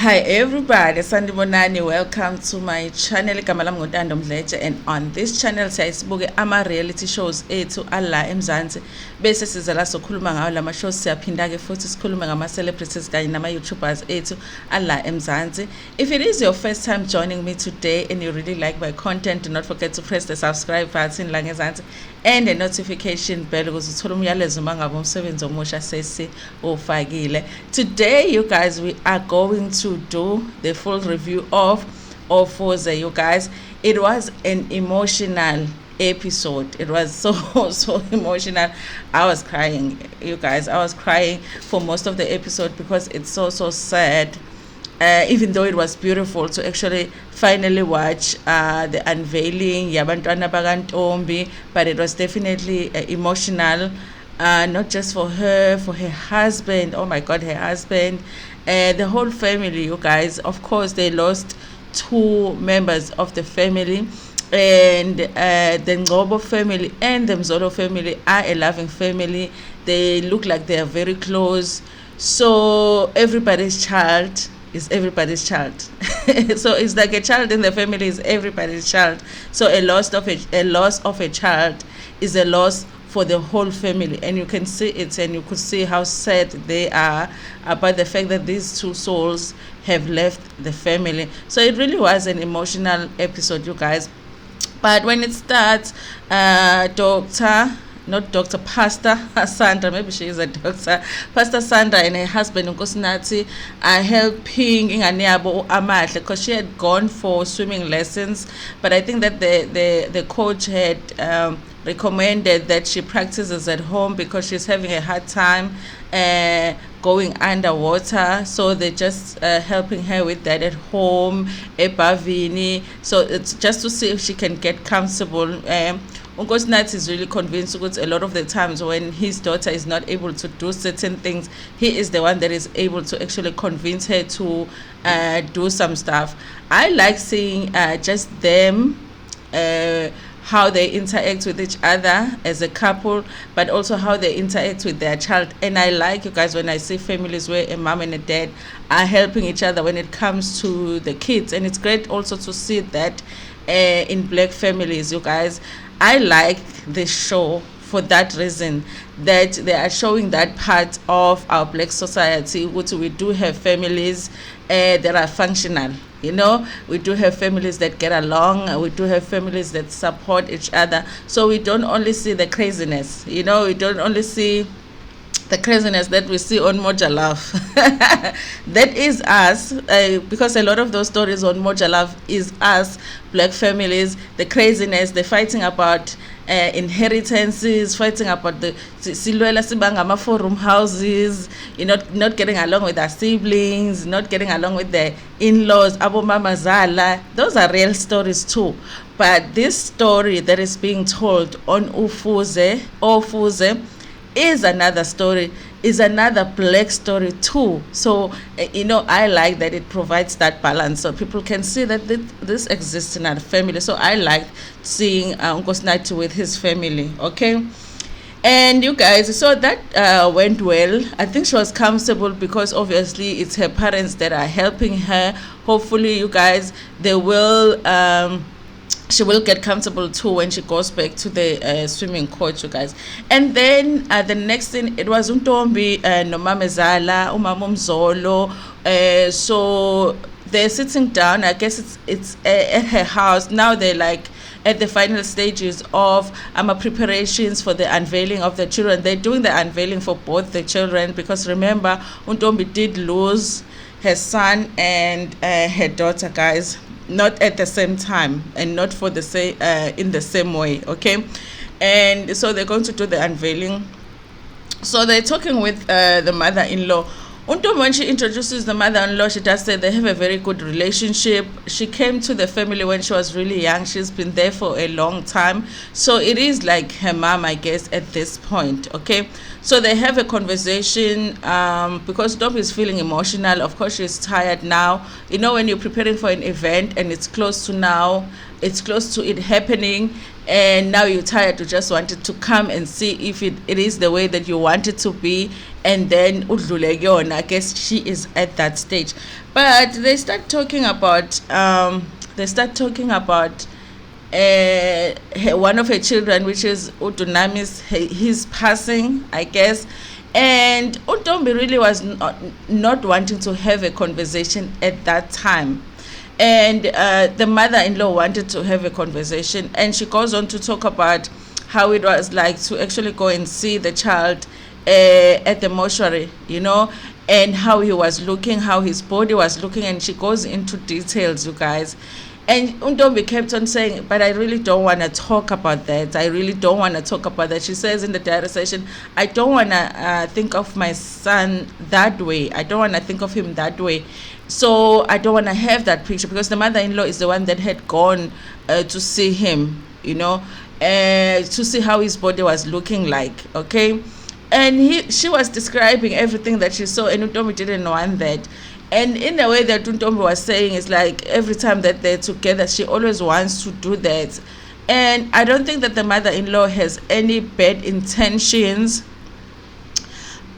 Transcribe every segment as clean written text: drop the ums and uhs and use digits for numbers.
Hi everybody, Sandibonani, welcome to my channel. Igama lami Ntando Mdletshe, and on this channel siyasibuke ama reality shows ethu ala eMzansi bese siza la sokhuluma ngawo lama shows. Siyaphinda ke futhi sikhulume ngama celebrities kanye nama YouTubers ethu ala eMzansi. If it is your first time joining me today and you really like my content, do not forget to press the subscribe button la ngezansi and the notification bell ukuze uthole umyalezo mangabe umsebenzi omusha sesi ufakile. Today you guys, we are going to do the full review of Ofuze. You guys, it was an emotional episode. It was so emotional. I was crying, you guys. I was crying for most of the episode because it's so sad. Even though it was beautiful to actually finally watch the unveiling yabantwana bakantombi, but it was definitely emotional, not just for her, for her husband. Oh my god, her husband, the whole family, you guys. Of course, they lost two members of the family, and the Ngcobo family and the Mzolo family are a loving family. They look like they are very close. So everybody's child is everybody's child. So it's like a child in the family is everybody's child. So a loss of a child is a loss for the whole family, and you can see it, and you could see how sad they are about the fact that these two souls have left the family. So it really was an emotional episode, you guys. But when it starts, Pastor Sandra, maybe she is a doctor, Pastor Sandra and her husband Nkosinathi are helping ingane yabo Amahle, because she had gone for swimming lessons, but I think that the coach had recommended that she practices at home because she's having a hard time going underwater. So they're just helping her with that at home, ebavini. So it's just to see if she can get comfortable. Nkosinathi is really convinced because a lot of the times when his daughter is not able to do certain things, he is the one that is able to actually convince her to do some stuff. I like seeing just them, how they interact with each other as a couple, but also how they interact with their child. And I like, you guys, when I see families where a mom and a dad are helping each other when it comes to the kids. And it's great also to see that in black families, you guys. I like this show for that reason, that they are showing that part of our black society, which we do have families that are functional. You know, we do have families that get along. We do have families that support each other. So we don't only see the craziness. You know, we don't only see the craziness that we see on Moja Love. That is us, because a lot of those stories on Moja Love is us, black families, the craziness, the fighting about inheritances, fighting about the silwela sibanga forum houses, you know, not getting along with our siblings, not getting along with the in-laws, abo mama zala. Those are real stories too. But this story that is being told on Ofuze is another story, is another black story too. So you know, I like that it provides that balance so people can see that this exists in our family. So I like seeing Nkosinathi with his family. Okay, and you guys, so that went well. I think she was comfortable because obviously it's her parents that are helping her. Hopefully, you guys, they will she will get comfortable too when she goes back to the swimming coach, you guys. And then the next thing, it was Untombi no Mamezala, Umama Mzolo. So they're sitting down. I guess it's at her house now. They're like at the final stages of preparations for the unveiling of the children. They're doing the unveiling for both the children because remember, Untombi did lose her son and her daughter, guys. Not at the same time and not for the same in the same way. Okay, and so they're going to do the unveiling. So they're talking with the mother-in-law. When she introduces the mother-in-law, she does say they have a very good relationship. She came to the family when she was really young. She's been there for a long time. So it is like her mom, I guess, at this point. Okay, So they have a conversation, because Dom is feeling emotional. Of course, she's tired now. You know, when you're preparing for an event and it's close to now, it's close to it happening, and now you're tired, you just wanted to come and see if it is the way that you want it to be, and then udlule kuyona. I guess she is at that stage. But they start talking about one of her children, which is Udunami's, his passing, I guess. And Utombi really was not wanting to have a conversation at that time. And the mother-in-law wanted to have a conversation. And she goes on to talk about how it was like to actually go and see the child at the mortuary, you know, and how he was looking, how his body was looking. And she goes into details, you guys. And Untombi kept on saying, but I really don't want to talk about that. I really don't want to talk about that. She says in the diary session, I don't want to think of my son that way. I don't want to think of him that way. So I don't want to have that picture, because the mother-in-law is the one that had gone to see him, you know, to see how his body was looking like, okay? And she was describing everything that she saw, and Untombi didn't want that. And in the way that Untombi was saying, is like every time that they're together, she always wants to do that. And I don't think that the mother-in-law has any bad intentions,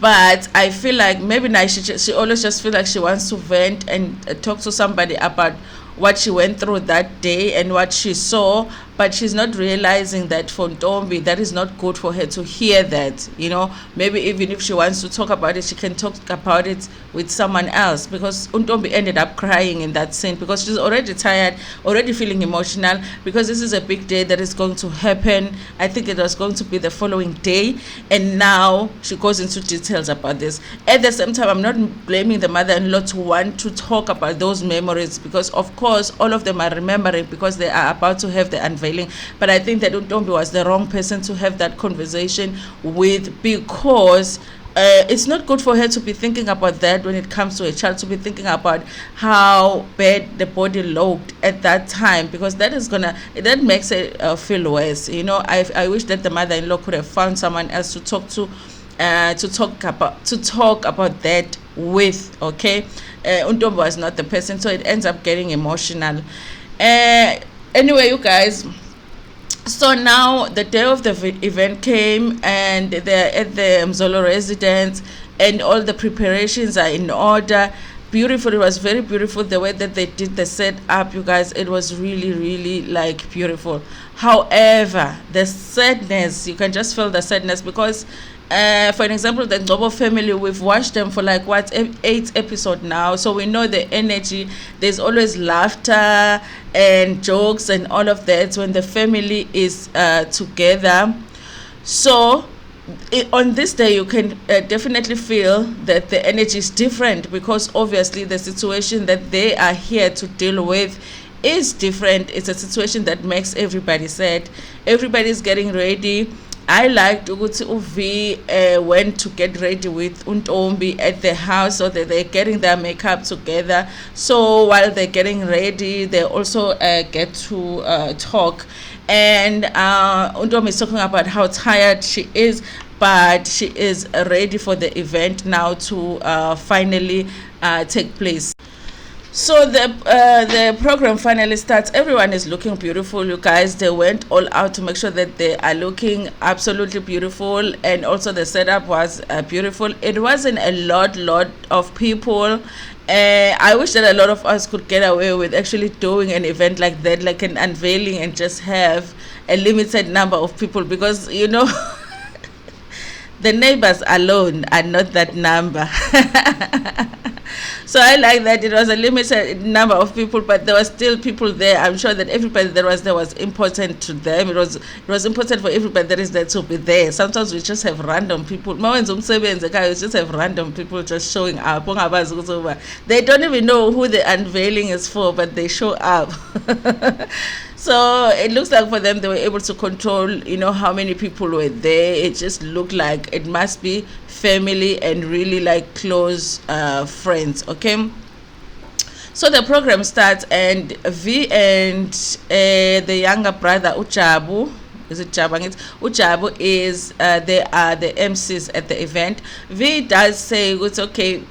but I feel like maybe now she always just feel like she wants to vent and talk to somebody about what she went through that day and what she saw. But she's not realizing that for Ntombi, that is not good for her to hear that, you know. Maybe even if she wants to talk about it, she can talk about it with someone else, because Ntombi ended up crying in that scene, because she's already tired, already feeling emotional, because this is a big day that is going to happen. I think it was going to be the following day, and now she goes into details about this. At the same time, I'm not blaming the mother-in-law to want to talk about those memories, because of course all of them are remembering, because they are about to have the unveiling. But I think that Ntombi was the wrong person to have that conversation with, because it's not good for her to be thinking about that when it comes to a child, to be thinking about how bad the body looked at that time, because that makes it feel worse, you know. I wish that the mother-in-law could have found someone else to talk to talk about that with, okay. Ntombi was not the person, so it ends up getting emotional. Anyway, you guys, so now the day of the event came, and they're at the Mzolo residence, and all the preparations are in order. Beautiful. It was very beautiful the way that they did the setup, you guys. It was really, really like beautiful. However, the sadness, you can just feel the sadness, because for an example, the Global family, we've watched them for like 8 episodes now, so we know the energy. There's always laughter and jokes and all of that when the family is together. So on this day, you can definitely feel that the energy is different, because obviously the situation that they are here to deal with is different. It's a situation that makes everybody sad. Everybody's getting ready. I liked ukuthi Uvi went to get ready with Ntombi at the house, so that they're getting their makeup together. So while they're getting ready, they also get to talk. And Ntombi is talking about how tired she is, but she is ready for the event now to finally take place. So the program finally starts. Everyone is looking beautiful, you guys. They went all out to make sure that they are looking absolutely beautiful, and also the setup was beautiful. It wasn't a lot of people. I wish that a lot of us could get away with actually doing an event like that, like an unveiling, and just have a limited number of people, because you know the neighbors alone are not that number. So I like that it was a limited number of people, but there were still people there. I'm sure that everybody that was there was important to them. It was important for everybody that is there to be there. Sometimes we just have random people. We just have random people just showing up. They don't even know who the unveiling is for, but they show up. So it looks like for them, they were able to control, you know, how many people were there. It just looked like it must be family and really like close friends, okay. So the program starts, and V and the younger brother Ujabu, is it Jabu? Ujabu is they are the MCs at the event. V does say it's okay.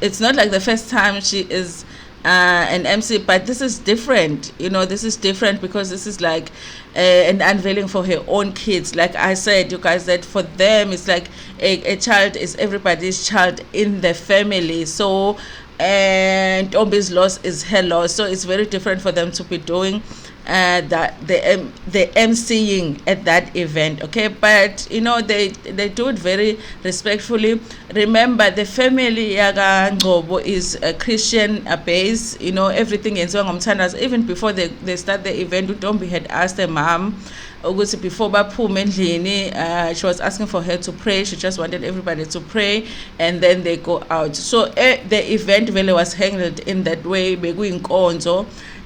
It's not like the first time she is an MC, but this is different. This is different because this is like an unveiling for her own kids. Like I said, you guys, that for them it's like a child is everybody's child in the family. So, and Tombi's loss is her loss. So it's very different for them to be doing that the MCing at that event. Okay, but they do it very respectfully. Remember, the family yaga Ngobo is a Christian base. Everything in Mtando. Even before they start the event, Utombi had asked her mom before she was asking for her to pray. She just wanted everybody to pray, and then they go out. So the event really was handled in that way.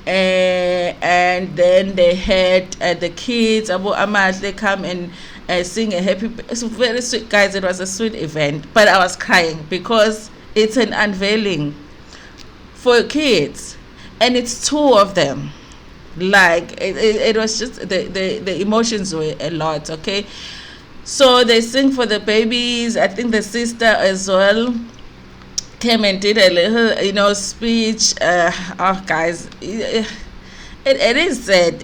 And then they had the kids, Abu Ahmad, they come and sing a happy. It's very sweet, guys. It was a sweet event, but I was crying because it's an unveiling for kids, and it's two of them. Like it was just the emotions were a lot. Okay, so they sing for the babies. I think the sister as well came and did a little speech. Guys, it is sad.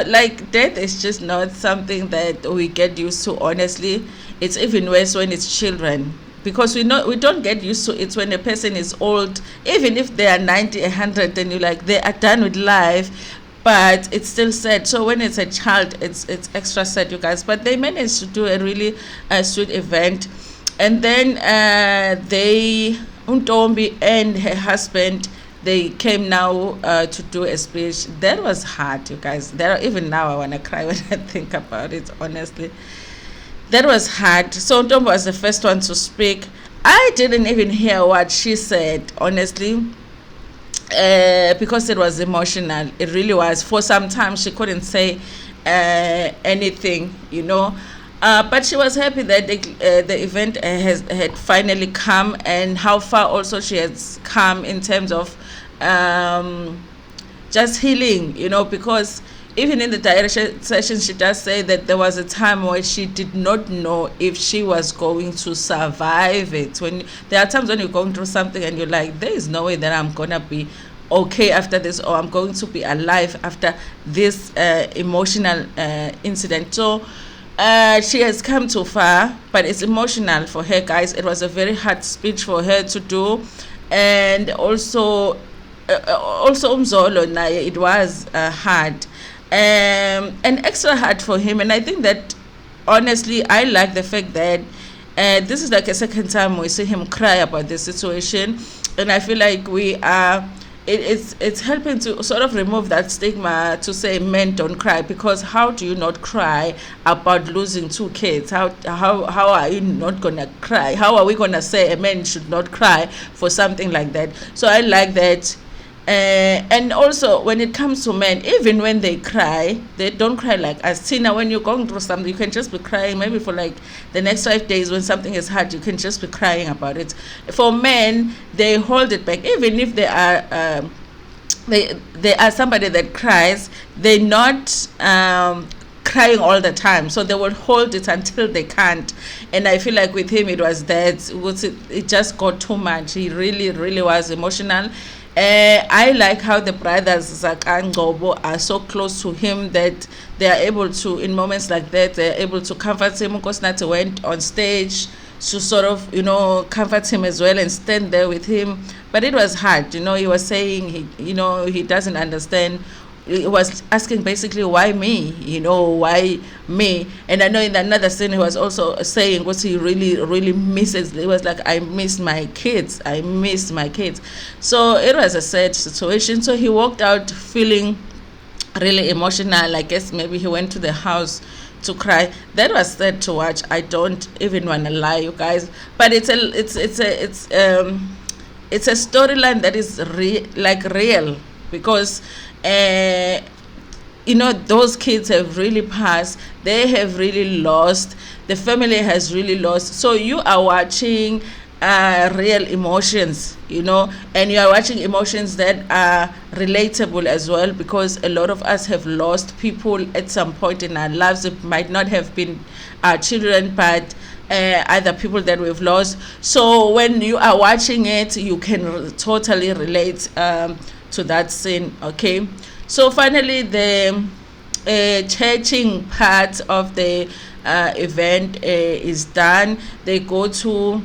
Like death is just not something that we get used to. Honestly, it's even worse when it's children, because we don't get used to it when a person is old. Even if they are 90, 100, then you're like, they are done with life, but it's still sad. So when it's a child, it's extra sad, you guys. But they managed to do a really sweet event. And then Untombi and her husband, they came now to do a speech. That was hard, you guys. Even now I want to cry when I think about it, honestly. That was hard. So Untombi was the first one to speak. I didn't even hear what she said, honestly, because it was emotional. It really was. For some time she couldn't say anything, but she was happy that the event had finally come, and how far also she has come in terms of just healing, because even in the direction session, she does say that there was a time where she did not know if she was going to survive it. When there are times when you're going through something and you're like, there is no way that I'm gonna be okay after this, or I'm going to be alive after this emotional incident. So she has come too far, but it's emotional for her, guys. It was a very hard speech for her to do, and also Umzolo naye, it was hard, and extra hard for him. And I think that honestly, I like the fact that this is like a second time we see him cry about the situation, and I feel like we are. It's helping to sort of remove that stigma to say men don't cry, because how do you not cry about losing two kids? How are you not gonna cry? How are we gonna say a man should not cry for something like that? So I like that. And also when it comes to men, even when they cry, they don't cry like us. Tina, when you're going through something, you can just be crying maybe for like the next 5 days. When something is hard, you can just be crying about it. For men, they hold it back. Even if they are they are somebody that cries, they're not crying all the time, so they will hold it until they can't. And I feel like with him it was that it just got too much. He really was emotional. I like how the brothers Zak and Ngobo are so close to him that they are able to, in moments like that, they're able to comfort him. Nkosinathi went on stage to sort of, comfort him as well and stand there with him. But it was hard, he was saying he doesn't understand. He was asking basically, why me? Why me? And I know in another scene he was also saying what he really misses. It was like, I miss my kids. So it was a sad situation. So he walked out feeling really emotional. I guess maybe he went to the house to cry. That was sad to watch. I don't even want to lie, you guys. But it's a storyline that is real, because those kids have really passed. They have really lost. The family has really lost. So you are watching real emotions, and you are watching emotions that are relatable as well, because a lot of us have lost people at some point in our lives. It might not have been our children, but other people that we've lost. So when you are watching it, you can totally relate to that scene. Okay, so finally the churching part of the event is done. They go to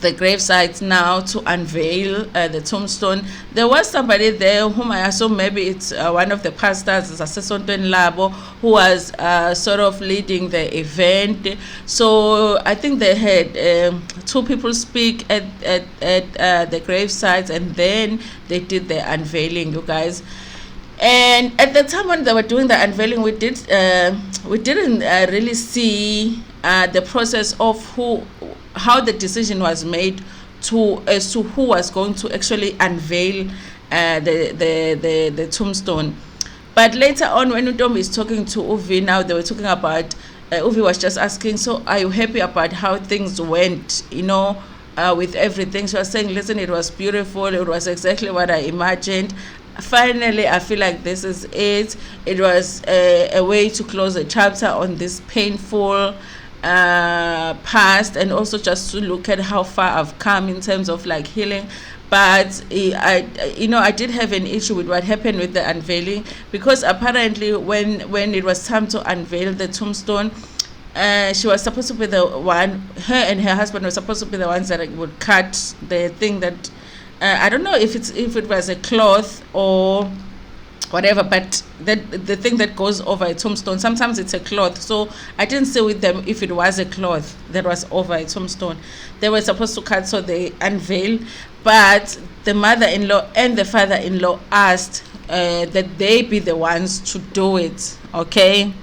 the gravesite now to unveil the tombstone. There was somebody there whom I assume maybe it's one of the pastors, Ntando Labo, who was sort of leading the event. So I think they had two people speak at the gravesite, and then they did the unveiling, you guys. And at the time when they were doing the unveiling, we didn't really see the process of how the decision was made as to who was going to actually unveil the tombstone. But later on, when Ntombi is talking to Uvi, now they were talking about, Uvi was just asking, so are you happy about how things went, with everything? She was saying, listen, it was beautiful, it was exactly what I imagined. Finally, I feel like this is it. It was a way to close a chapter on this painful past, and also just to look at how far I've come in terms of like healing. But I did have an issue with what happened with the unveiling, because apparently when it was time to unveil the tombstone, she was supposed to be the one, her and her husband were supposed to be the ones that would cut the thing that I don't know if it was a cloth or whatever, but the thing that goes over a tombstone, sometimes it's a cloth. So I didn't see with them if it was a cloth that was over a tombstone. They were supposed to cut, so they unveil, but the mother-in-law and the father-in-law asked that they be the ones to do it. Okay,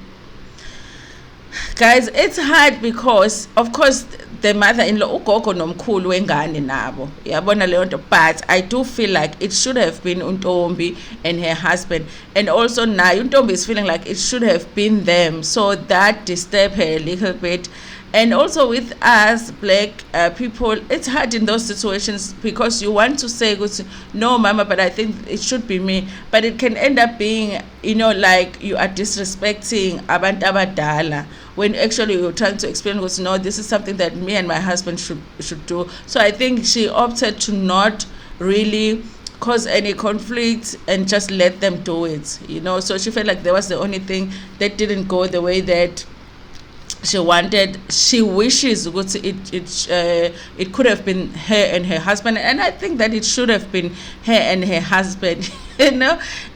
guys, it's hard because of course the mother-in-law, ugogo nomkhulu wengane nabo, yabona leyo nto, but I do feel like it should have been Ntombi and her husband, and also now Ntombi is feeling like it should have been them, so that disturbed her a little bit. And also with us black people, it's hard in those situations, because you want to say, no mama, but I think it should be me, but it can end up being, like you are disrespecting abantu abadala, when actually you're trying to explain, no, this is something that me and my husband should do. So I think she opted to not really cause any conflict and just let them do it, so she felt like that was the only thing that didn't go the way that she wanted. She wishes it could have been her and her husband, and I think that it should have been her and her husband, and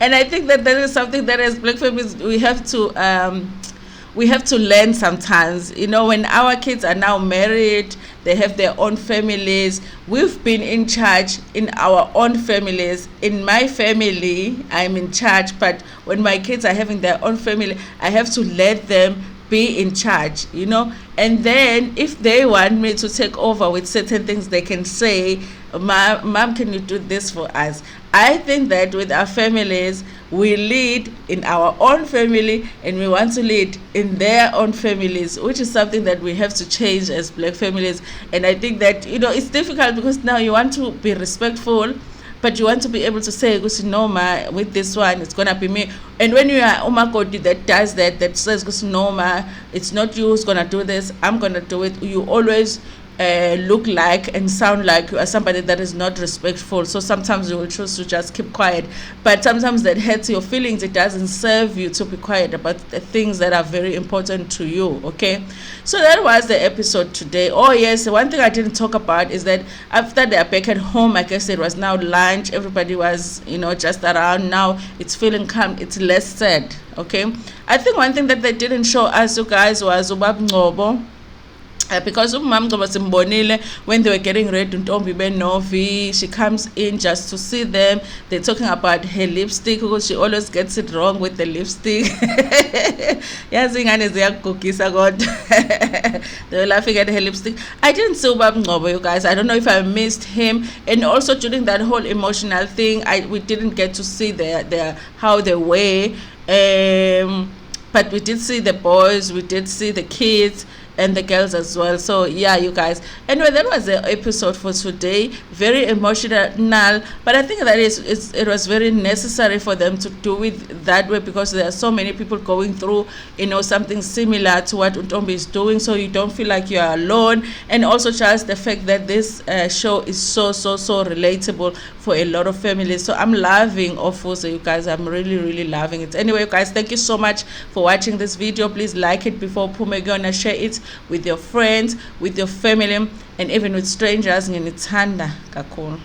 I think that is something that as black families we have to learn sometimes. When our kids are now married, they have their own families. We've been in charge in our own families. In my family, I'm in charge, but when my kids are having their own family, I have to let them be in charge, and then if they want me to take over with certain things, they can say, mom, can you do this for us? I think that with our families, we lead in our own family and we want to lead in their own families, which is something that we have to change as black families. And I think that it's difficult, because now you want to be respectful, but you want to be able to say, no ma, with this one it's gonna be me. And when you are umakoti that does that says, no ma, it's not you who's gonna do this, I'm gonna do it, you always look like and sound like you are somebody that is not respectful. So sometimes you will choose to just keep quiet, but sometimes that hurts your feelings. It doesn't serve you to be quiet about the things that are very important to you. Okay, so that was the episode today. Oh yes, one thing I didn't talk about is that after they are back at home, I guess it was now lunch, everybody was just around. Now it's feeling calm, it's less sad. Okay, I think one thing that they didn't show us, you guys, was Ubab Ngobo. Because when they were getting ready, Ntombi Benovi, she comes in just to see them. They're talking about her lipstick, because she always gets it wrong with the lipstick. They were laughing at her lipstick. I didn't see Ubab Ngobo, you guys. I don't know if I missed him. And also during that whole emotional thing, we didn't get to see how they were. But we did see the boys, we did see the kids. and the girls as well. So yeah, you guys, anyway, that was the episode for today. Very emotional, but I think that it was very necessary for them to do it that way, because there are so many people going through, something similar to what Ntombi is doing, so you don't feel like you are alone. And also just the fact that this show is so relatable for a lot of families. So I'm loving Ofuze, you guys. I'm really loving it. Anyway, you guys, thank you so much for watching this video. Please like it before Pumegona, share it with your friends, with your family, and even with strangers. Nginithanda kakhulu.